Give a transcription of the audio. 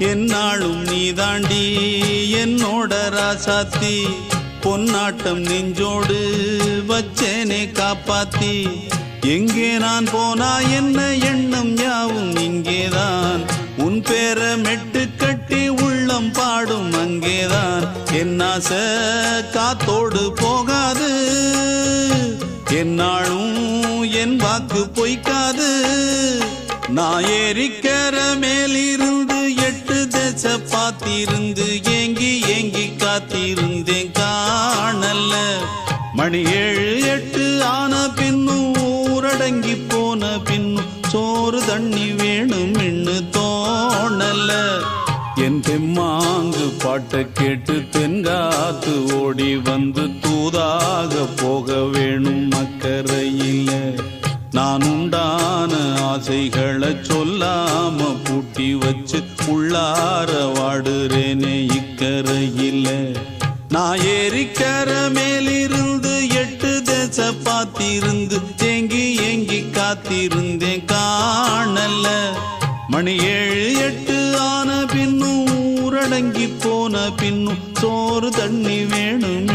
என்னாலும் நீதாண்டி என்னோட ராசாத்தி பொன்னாட்டம் நெஞ்சோடு வச்சேனே காப்பாத்தி எங்கே நான் போனா என்ன எண்ணம் யாவும் இங்கேதான் உன் பேர மெட்டு கட்டி உள்ளம் பாடும் அங்கேதான் என் ஆசை காத்தோடு போகாது என்னாலும் என் வாக்கு பொய்க்காது நான் ஏறிக்கிற மேலிருந்து 8 தேச பார்த்திருந்து ஏங்கி ஏங்கி காத்திருந்தேன் காணல மணி 7 8 ஆன பின்னும் ஊரடங்கி போன பின்னும் சோறு தண்ணி வேணும் இன்னு தோணல என் தெம்மாங்கு பாட்டை கேட்டு தென்காத்து ஓடி வந்து தூதாக போக வேணும் அக்கறையில நான் உண்டான ஆசைகளை சொல்லாம பூட்டி வச்சு உள்ளார வாடுறேனே இக்கரையில நான் ஏறிக்கிற மேலிருந்து 8 தேச பார்த்திருந்து ஏங்கி ஏங்கி காத்திருந்தேன் காணல மணி 7 8 ஆன பின்னும் ஊரடங்கி போன பின்னும் சோறு தண்ணி வேணும்